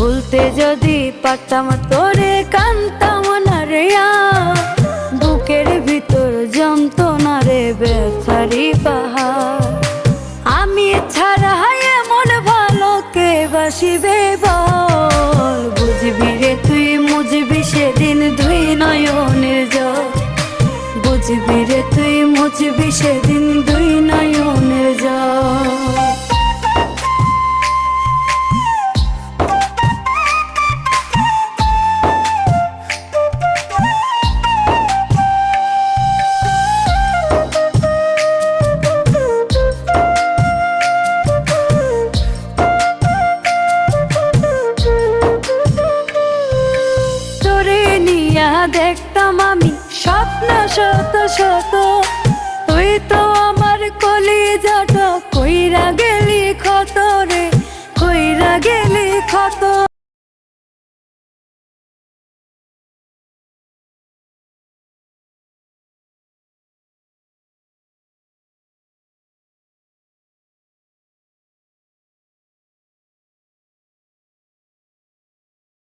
ভুলতে যদি পারতাম তোরে কানতাম না রে, বুকের ভিতর যন্ত্রণা রে ব্যথারি পাহাড়। আমি ছাড়া এমন ভালো কে বাসিবে বল, বুঝবি রে তুই মুঝবি সেদিন দুই নয়নের জল, বুঝবি রে তুই মুঝবি সেদিন দুই নয়নের জল। দেখতাম আমি স্বপ্ন শত শত, তুই তো আমার কলিজাটা কইরা গেলি ক্ষত রে, কইরা গেলি ক্ষত।